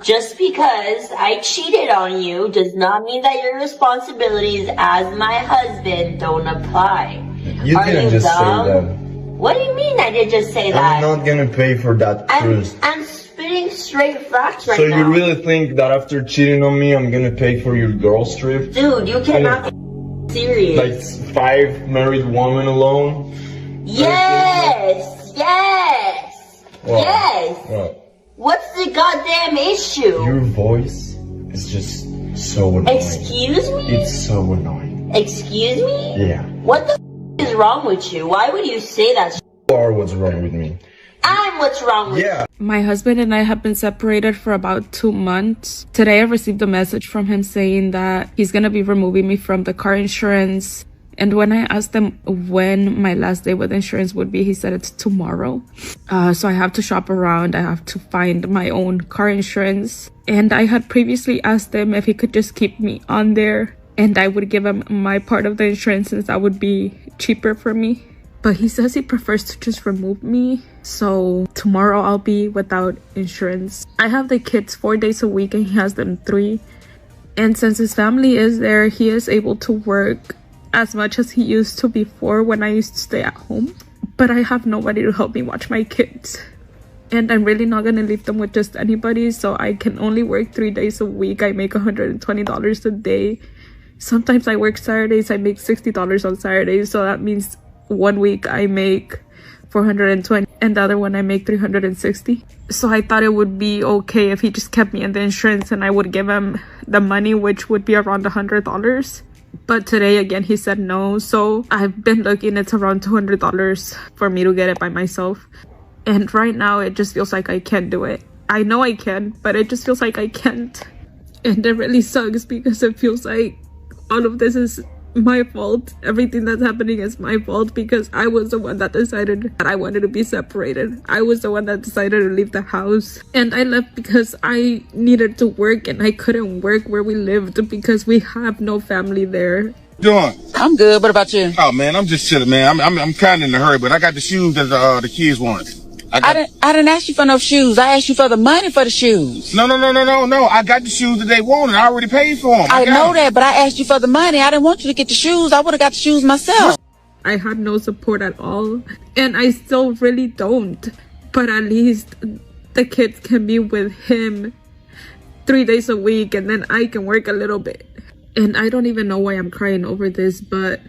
Just because I cheated on you does not mean that your responsibilities as my husband don't apply. You didn't just say that. What do you mean I did just say that? I'm not gonna pay for that cruise. I'm spitting straight facts right So now. you really think that after cheating on me, I'm gonna pay for your girl's trip? Dude, you cannot be serious. Like 5 married women alone? Yes! Yes! Wow. Yes! Wow. What's the goddamn issue? Your voice is just so annoying. Excuse me? It's so annoying. Excuse me? Yeah. What the is wrong with you? Why would you say that? You are what's wrong with me. I'm what's wrong with you. My husband and I have been separated for about 2 months. Today I received a message from him saying that he's gonna be removing me from the car insurance. And when I asked him when my last day with insurance would be, he said it's tomorrow. So I have to shop around. I have to find my own car insurance. And I had previously asked him if he could just keep me on there and I would give him my part of the insurance since that would be cheaper for me. But he says he prefers to just remove me. So tomorrow I'll be without insurance. I have the kids 4 days a week and he has them 3. And since his family is there, he is able to work as much as he used to before when I used to stay at home. But I have nobody to help me watch my kids. And I'm really not gonna leave them with just anybody, so I can only work 3 days a week. I make $120 a day. Sometimes I work Saturdays, I make $60 on Saturdays, so that means 1 week I make $420 and the other one I make $360. So I thought it would be okay if he just kept me in the insurance and I would give him the money, which would be around $100. But today again he said no, so I've been looking. It's around $200 for me to get it by myself, and right now it just feels like I can't do it. I know I can, but it just feels like I can't, and it really sucks because it feels like all of this is my fault. Everything that's happening is my fault because I was the one that decided that I wanted to be separated. I was the one that decided to leave the house, and I left because I needed to work and I couldn't work where we lived because we have no family there. Doing? I'm good. What about you? Oh man, I'm just chilling, man. I'm kind of in a hurry, but I got the shoes that the kids wanted. I didn't ask you for no shoes. I asked you for the money for the shoes. No. I got the shoes that they wanted. I already paid for them. I know that, but I asked you for the money. I didn't want you to get the shoes. I would have got the shoes myself. I had no support at all, and I still really don't. But at least the kids can be with him 3 days a week, and then I can work a little bit. And I don't even know why I'm crying over this, but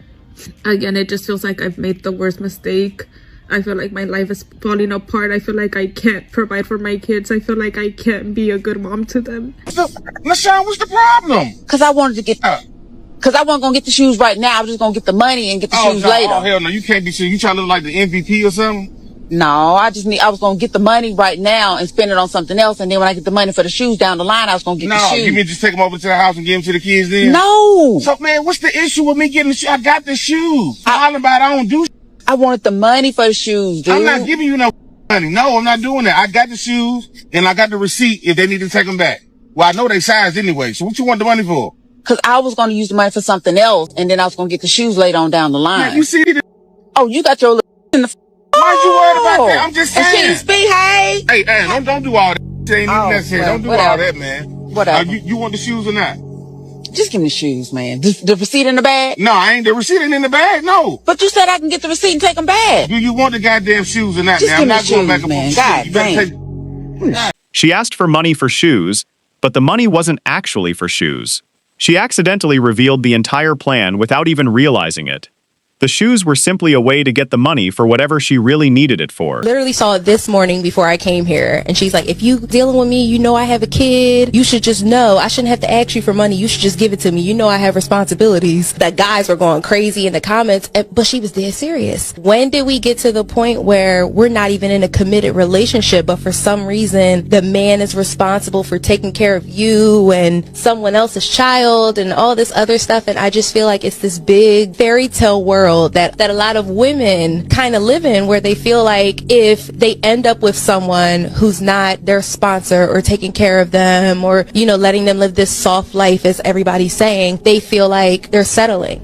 again, it just feels like I've made the worst mistake. I feel like my life is falling apart. I feel like I can't provide for my kids. I feel like I can't be a good mom to them. LaShawn, what's the problem? Because I wanted to get... Because I wasn't going to get the shoes right now. I was just going to get the money and get the shoes later. Oh, hell no. You can't be serious. You trying to look like the MVP or something? No, I was going to get the money right now and spend it on something else. And then when I get the money for the shoes down the line, I was going to get the shoes. No, you mean just take them over to the house and give them to the kids then? No. So, man, what's the issue with me getting the shoes? I got the shoes. Hollering about I don't do. I wanted the money for the shoes, dude. I'm not giving you no money. No, I'm not doing that. I got the shoes and I got the receipt if they need to take them back. Well, I know they sized anyway. So what you want the money for? Because I was going to use the money for something else, and then I was going to get the shoes later on down the line. Yeah, you see this? Oh, you got your little in the... Why you worried about that? I'm just saying. And she didn't speak, hey? Hey, don't do all that. It ain't even necessary. Well, don't do whatever. all that, man. Whatever. You want the shoes or not? Just give me the shoes, man. The receipt in the bag? No, I ain't. The receipt ain't in the bag, no. But you said I can get the receipt and take them back. Do you want the goddamn shoes or not, Just man? I'm not give me going shoes, back and man. forth. You better God take... She asked for money for shoes, but the money wasn't actually for shoes. She accidentally revealed the entire plan without even realizing it. The shoes were simply a way to get the money for whatever she really needed it for. Literally saw it this morning before I came here, and she's like, if you dealing with me, you know I have a kid, you should just know I shouldn't have to ask you for money, you should just give it to me, you know I have responsibilities. That guys were going crazy in the comments, but she was dead serious. When did we get to the point where we're not even in a committed relationship, but for some reason the man is responsible for taking care of you and someone else's child and all this other stuff? And I just feel like it's this big fairy tale world that a lot of women kind of live in, where they feel like if they end up with someone who's not their sponsor or taking care of them or, you know, letting them live this soft life, as everybody's saying, they feel like they're settling.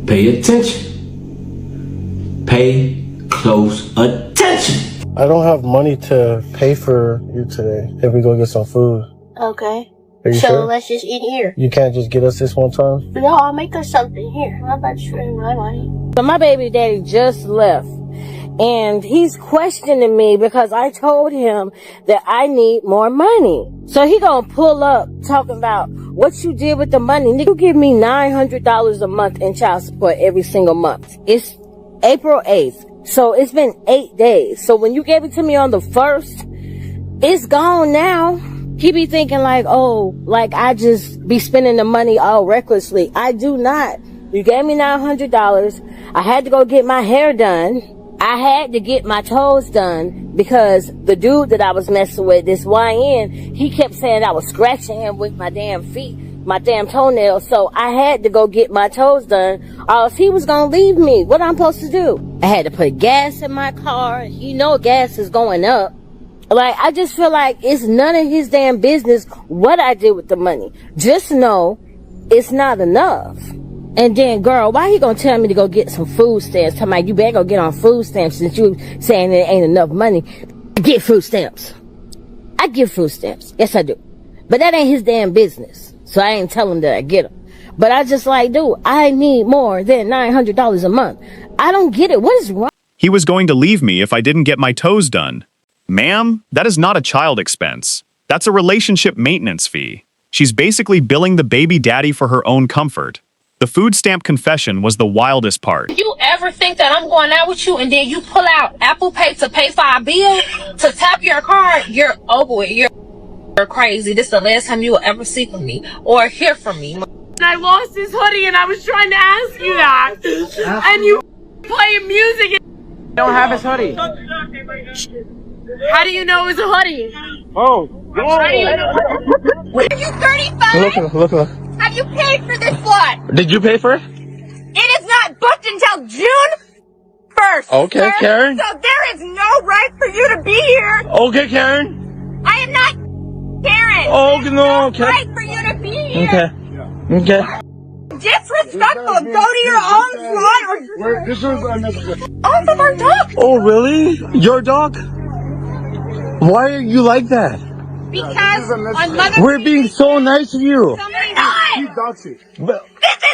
Pay attention. Pay close attention. I don't have money to pay for you today if we go get some food. Okay. Are you So sure? let's just eat here. You can't just get us this one time? No, I'll make us something here. How about you spend my money? So my baby daddy just left. And he's questioning me because I told him that I need more money. So he gonna pull up talking about what you did with the money. Nigga, you give me $900 a month in child support every single month. It's April 8th. So it's been 8 days. So when you gave it to me on the 1st, it's gone now. He be thinking like, oh, like I just be spending the money all recklessly. I do not. You gave me $900. I had to go get my hair done. I had to get my toes done because the dude that I was messing with, this YN, he kept saying I was scratching him with my damn feet, my damn toenails. So I had to go get my toes done or else he was gonna leave me. What I'm supposed to do? I had to put gas in my car. You know gas is going up. Like, I just feel like it's none of his damn business what I did with the money. Just know it's not enough. And then, girl, why he gonna tell me to go get some food stamps? Tell me you better go get on food stamps since you saying there ain't enough money. Get food stamps. I give food stamps. Yes, I do. But that ain't his damn business. So I ain't tell him that I get them. But I just like, dude, I need more than $900 a month. I don't get it. What is wrong? He was going to leave me if I didn't get my toes done. Ma'am, that is not a child expense. That's a relationship maintenance fee. She's basically billing the baby daddy for her own comfort. The food stamp confession was the wildest part. You ever think that I'm going out with you and then you pull out Apple Pay to pay for our bill to tap your card? You're over it. You're crazy. This is the last time you will ever see from me or hear from me. I lost his hoodie and I was trying to ask you that. And you playing music. I don't have his hoodie. How do you know it was a hoodie? Oh, How do you know? Are you 35? Look. Have you paid for this flight? Did you pay for it? It is not booked until June 1st. Okay, sir. Karen. So there is no right for you to be here. Okay, Karen. I am not Karen. Oh, There's no, okay. right for you to be here. Okay. Disrespectful. Go to your own lot This was unnecessary. off of our dog. Oh, really? Your dog? Why are you like that? Because on Mother's We're being so nice to you. This is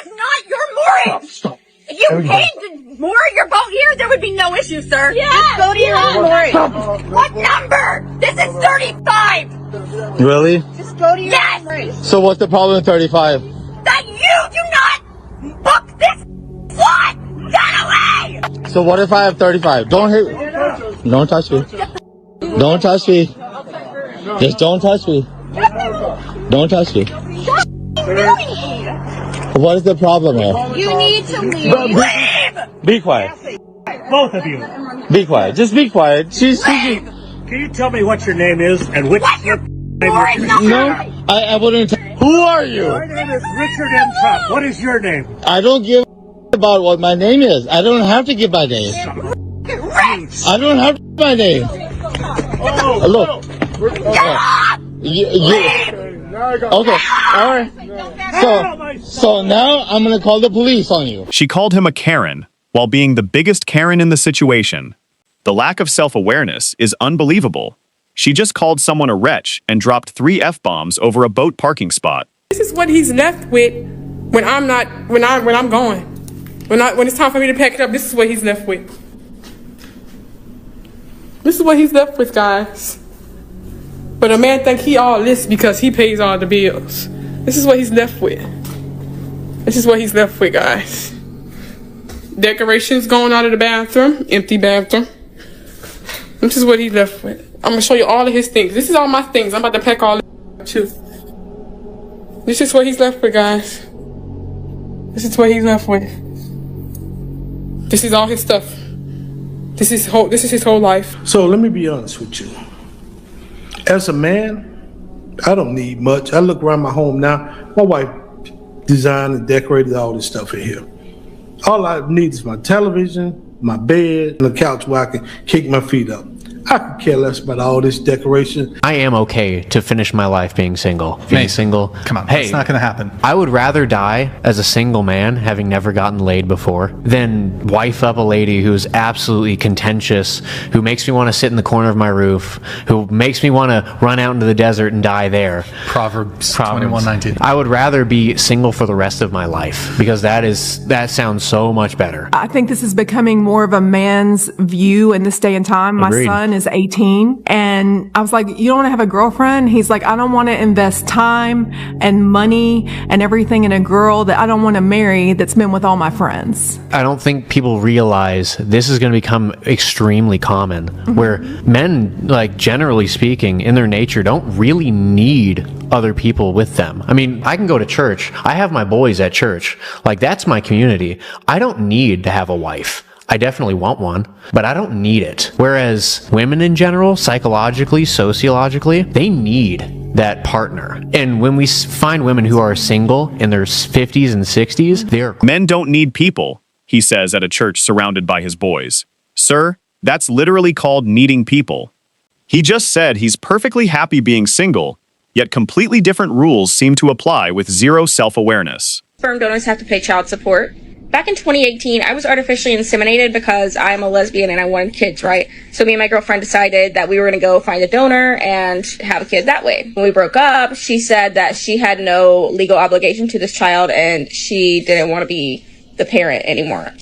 not your mortgage. Stop. If you paid more your boat here, there would be no issue, sir. Just go to your own mortgage. What number? This is 35. Really? Just go to your own mortgage. So what's the problem with 35? That you do not book this flight. Get away. So what if I have 35? Don't hit. Don't touch me. Don't touch me. Just don't touch me. Don't touch me. What is the problem here? You need to leave. Be quiet. Both of you. Be quiet. Just be quiet. She's Can you tell me what your name is and which name No, I wouldn't. Who are you? My name is Richard M. Trump. What is your name? I don't give about what my name is. I don't have to give my name. I don't have to give my name. Look. Okay. All right. So now I'm gonna call the police on you. She called him a Karen, while being the biggest Karen in the situation. The lack of self-awareness is unbelievable. She just called someone a wretch and dropped 3 F-bombs over a boat parking spot. This is what he's left with when I'm gone. When it's time for me to pack it up, this is what he's left with. This is what he's left with, guys. But a man think he all this because he pays all the bills. This is what he's left with. This is what he's left with, guys. Decorations going out of the bathroom, empty bathroom. This is what he's left with. I'm gonna show you all of his things. This is all my things. I'm about to pack all of too. This is what he's left with, guys. This is what he's left with. This is all his stuff. This is his whole life. So let me be honest with you. As a man, I don't need much. I look around my home now. My wife designed and decorated all this stuff in here. All I need is my television, my bed, and a couch where I can kick my feet up. I could care less about all this decoration. I am okay to finish my life being single. Being single. Come on, hey, it's not going to happen. I would rather die as a single man, having never gotten laid before, than wife up a lady who's absolutely contentious, who makes me want to sit in the corner of my roof, who makes me want to run out into the desert and die there. Proverbs 21:19. I would rather be single for the rest of my life, because that sounds so much better. I think this is becoming more of a man's view in this day and time. Agreed. My son is 18, and I was like, you don't want to have a girlfriend? He's like, I don't want to invest time and money and everything in a girl that I don't want to marry that's been with all my friends. I don't think people realize this is going to become extremely common, where men, like generally speaking, in their nature, don't really need other people with them. I mean, I can go to church. I have my boys at church. Like, that's my community. I don't need to have a wife. I definitely want one, but I don't need it. Whereas women in general, psychologically, sociologically, they need that partner. And when we find women who are single in their 50s and 60s, they're... Men don't need people, he says at a church surrounded by his boys. Sir, that's literally called needing people. He just said he's perfectly happy being single, yet completely different rules seem to apply with zero self-awareness. Sperm donors have to pay child support. Back in 2018, I was artificially inseminated because I'm a lesbian and I wanted kids, right? So me and my girlfriend decided that we were going to go find a donor and have a kid that way. When we broke up, she said that she had no legal obligation to this child and she didn't want to be the parent anymore.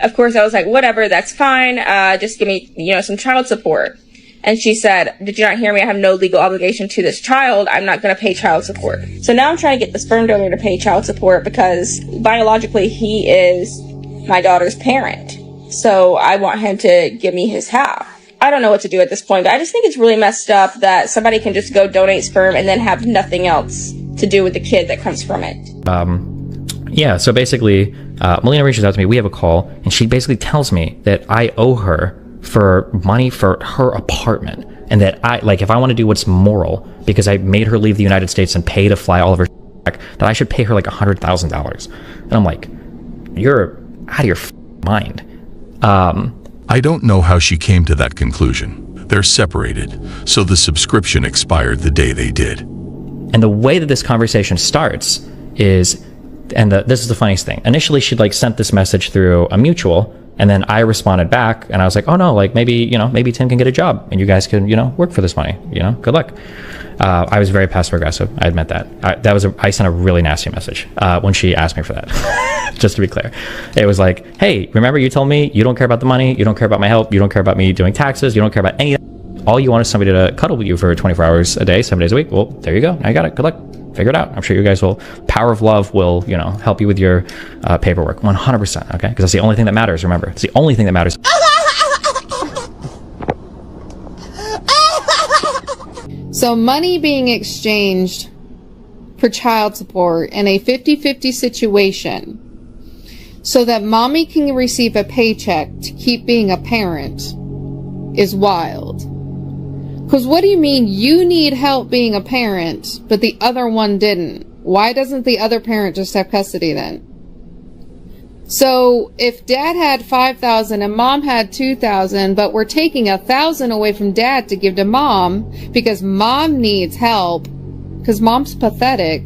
Of course, I was like, whatever, that's fine. Just give me, some child support. And she said, did you not hear me? I have no legal obligation to this child. I'm not going to pay child support. So now I'm trying to get the sperm donor to pay child support because biologically he is my daughter's parent. So I want him to give me his half. I don't know what to do at this point, but I just think it's really messed up that somebody can just go donate sperm and then have nothing else to do with the kid that comes from it. Yeah, so basically, Melina reaches out to me. We have a call, and she basically tells me that I owe her for money for her apartment, and that if I want to do what's moral because I made her leave the United States and pay to fly all of her back, that I should pay her like $100,000. And I'm like, you're out of your mind. I don't know how she came to that conclusion. They're separated, so the subscription expired the day they did. And the way that this conversation starts is, this is the funniest thing. Initially, she'd sent this message through a mutual. And then I responded back and I was like, oh no, maybe Tim can get a job and you guys can, work for this money, good luck. I was very passive aggressive. I admit that. I sent a really nasty message, when she asked me for that, just to be clear. It was like, hey, remember you told me you don't care about the money. You don't care about my help. You don't care about me doing taxes. You don't care about any of that. All you want is somebody to cuddle with you for 24 hours a day, 7 days a week. Well, there you go. Now you got it. Good luck. Figure it out. I'm sure you guys will. Power of love will, help you with your paperwork. 100%. Okay, because that's the only thing that matters. Remember, it's the only thing that matters. So money being exchanged for child support in a 50-50 situation, so that mommy can receive a paycheck to keep being a parent, is wild. Because what do you mean you need help being a parent, but the other one didn't? Why doesn't the other parent just have custody then? So if dad had $5,000 and mom had $2,000, but we're taking $1,000 away from dad to give to mom because mom needs help, because mom's pathetic,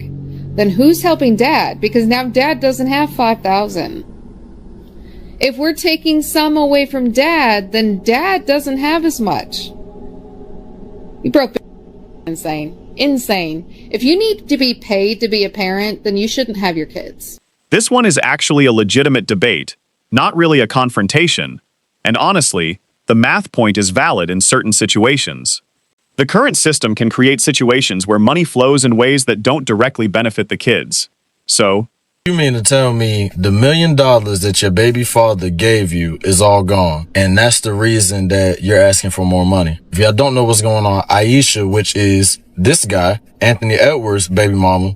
then who's helping dad? Because now dad doesn't have $5,000. If we're taking some away from dad, then dad doesn't have as much. You broke insane. Insane. If you need to be paid to be a parent, then you shouldn't have your kids. This one is actually a legitimate debate, not really a confrontation. And honestly, the math point is valid in certain situations. The current system can create situations where money flows in ways that don't directly benefit the kids. So, you mean to tell me the $1 million that your baby father gave you is all gone, and that's the reason that you're asking for more money? If y'all don't know what's going on, Aisha, which is this guy, Anthony Edwards' baby mama,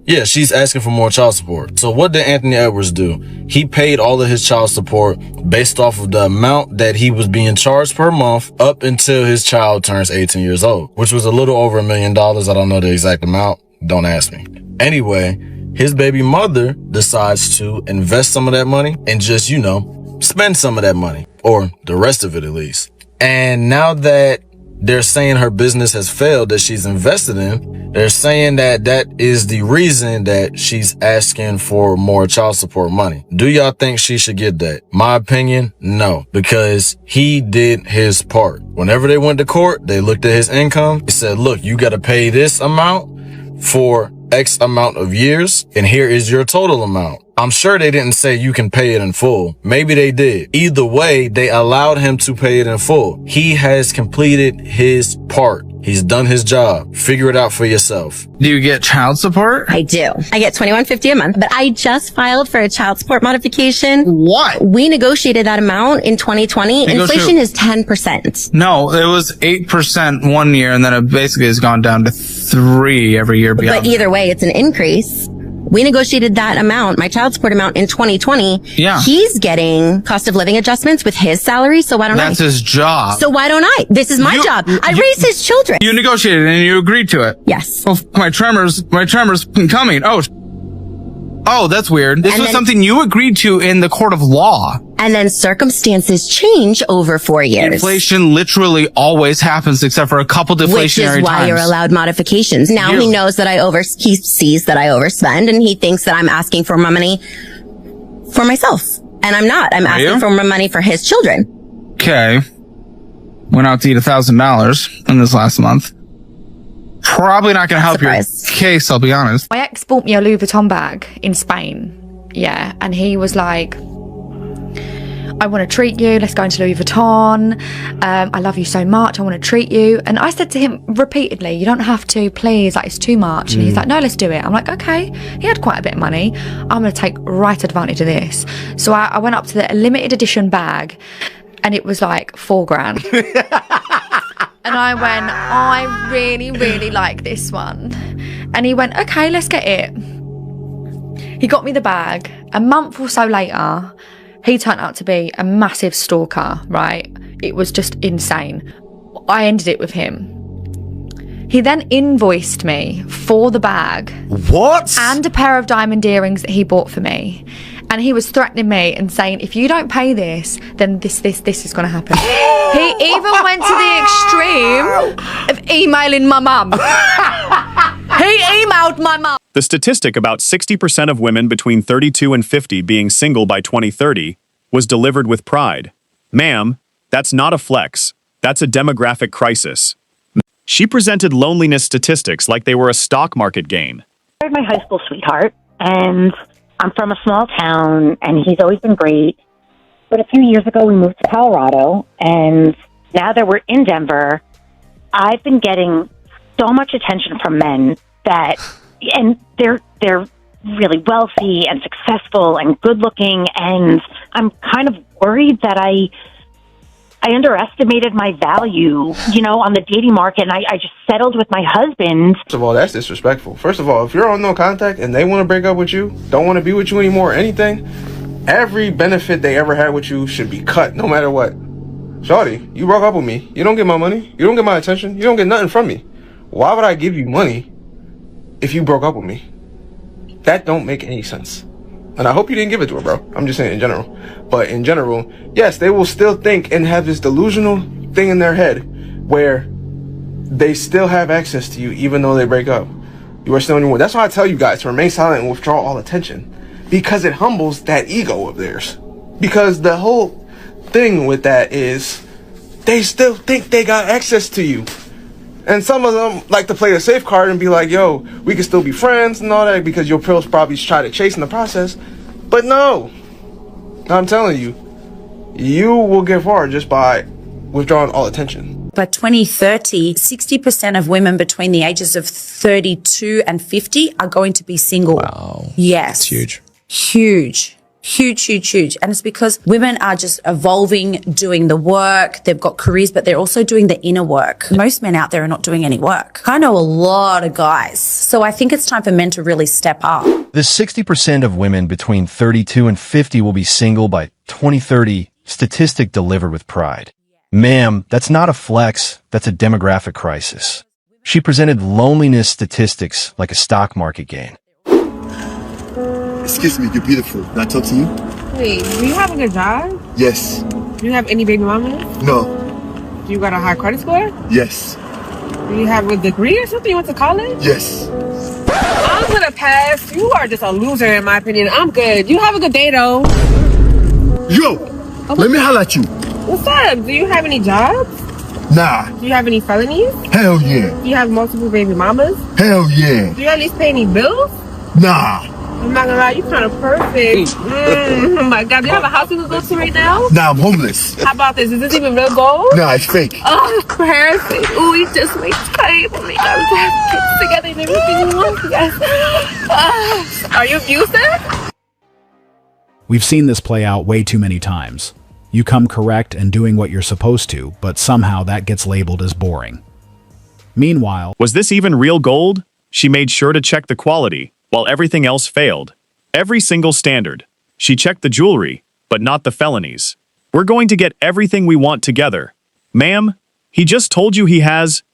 yeah, she's asking for more child support. So what did Anthony Edwards do? He paid all of his child support based off of the amount that he was being charged per month up until his child turns 18 years old, which was a little over $1 million. I don't know the exact amount. Don't ask me. Anyway, his baby mother decides to invest some of that money and just, spend some of that money, or the rest of it at least. And now that They're saying her business has failed that she's invested in. They're saying that that is the reason that she's asking for more child support money. Do y'all think she should get that? My opinion, no, because he did his part. Whenever they went to court, they looked at his income. They said, look, you got to pay this amount for X amount of years, and here is your total amount. I'm sure they didn't say you can pay it in full. Maybe they did. Either way, they allowed him to pay it in full. He has completed his part. He's done his job. Figure it out for yourself. Do you get child support? I do. I get $21.50 a month, but I just filed for a child support modification. What? We negotiated that amount in 2020. Inflation is 10%. No, it was 8% one year, and then it basically has gone down to 3 every year beyond. But either way, it's an increase. We negotiated that amount, my child support amount, in 2020. Yeah. He's getting cost of living adjustments with his salary, so why don't I? That's his job. So why don't I? This is my job. I raise his children. You negotiated and you agreed to it. Yes. Well, my tremors coming. Oh, that's weird. This was something you agreed to in the court of law. And then circumstances change over 4 years. Inflation literally always happens except for a couple deflationary times. Which is why you're allowed modifications. Now he knows that he sees that I overspend, and he thinks that I'm asking for more money for myself. And I'm not. I'm asking for more money for his children. Okay. Went out to eat $1,000 in this last month. Probably not going to help your case, I'll be honest. My ex bought me a Louis Vuitton bag in Spain. Yeah. And he was like, I want to treat you. Let's go into Louis Vuitton. I love you so much. I want to treat you. And I said to him repeatedly, you don't have to, please. Like, it's too much. And he's like, no, let's do it. I'm like, okay. He had quite a bit of money. I'm going to take right advantage of this. So I went up to the limited edition bag, and it was like $4,000. And I went, I really, really like this one. And he went, okay, let's get it. He got me the bag. A month or so later, he turned out to be a massive stalker, right? It was just insane. I ended it with him. He then invoiced me for the bag. What? And a pair of diamond earrings that he bought for me. And he was threatening me and saying, if you don't pay this, then this is going to happen. He even went to the extreme of emailing my mum. He emailed my mum. The statistic about 60% of women between 32 and 50 being single by 2030 was delivered with pride. Ma'am, that's not a flex. That's a demographic crisis. She presented loneliness statistics like they were a stock market game. I married my high school sweetheart, and I'm from a small town, and he's always been great. But a few years ago, we moved to Colorado, and now that we're in Denver, I've been getting so much attention from men and they're really wealthy and successful and good-looking, and I'm kind of worried that I underestimated my value, on the dating market, and I just settled with my husband. First of all, that's disrespectful. First of all, if you're on no contact and they want to break up with you, don't want to be with you anymore or anything, every benefit they ever had with you should be cut, no matter what. Shawty, you broke up with me. You don't get my money. You don't get my attention. You don't get nothing from me. Why would I give you money if you broke up with me? That don't make any sense. And I hope you didn't give it to her, bro. I'm just saying in general. But in general, yes, they will still think and have this delusional thing in their head where they still have access to you even though they break up. You are still anyone. That's why I tell you guys to remain silent and withdraw all attention. Because it humbles that ego of theirs. Because the whole thing with that is they still think they got access to you. And some of them like to play the safe card and be like, yo, we can still be friends and all that because your pills probably try to chase in the process. But no, I'm telling you, you will get far just by withdrawing all attention. By 2030, 60% of women between the ages of 32 and 50 are going to be single. Wow. Yes. That's huge. Huge. Huge. And it's because women are just evolving, doing the work. They've got careers, but they're also doing the inner work. Most men out there are not doing any work. I know a lot of guys. So I think it's time for men to really step up. The 60% of women between 32 and 50 will be single by 2030, statistic delivered with pride. Ma'am, that's not a flex. That's a demographic crisis. She presented loneliness statistics like a stock market game. Excuse me, you're beautiful. Can I talk to you? Wait, do you have a good job? Yes. Do you have any baby mamas? No. You got a high credit score? Yes. Do you have a degree or something? You went to college? Yes. I'm gonna pass. You are just a loser in my opinion. I'm good. You have a good day though. Yo, let me holler at you. What's up? Do you have any jobs? Nah. Do you have any felonies? Hell yeah. Do you have multiple baby mamas? Hell yeah. Do you at least pay any bills? Nah. I'm not gonna lie, you kind of perfect. Oh my god, do you have a house you can go to right now? Nah, I'm homeless. How about this? Is this even real gold? Nah, it's fake. Oh, perfect. Ooh, we just made time. Oh my god, we have kids together and everything you want. Yes. Are you abusive? We've seen this play out way too many times. You come correct and doing what you're supposed to, but somehow that gets labeled as boring. Meanwhile, was this even real gold? She made sure to check the quality, while everything else failed. Every single standard. She checked the jewelry, but not the felonies. We're going to get everything we want together. Ma'am, he just told you he has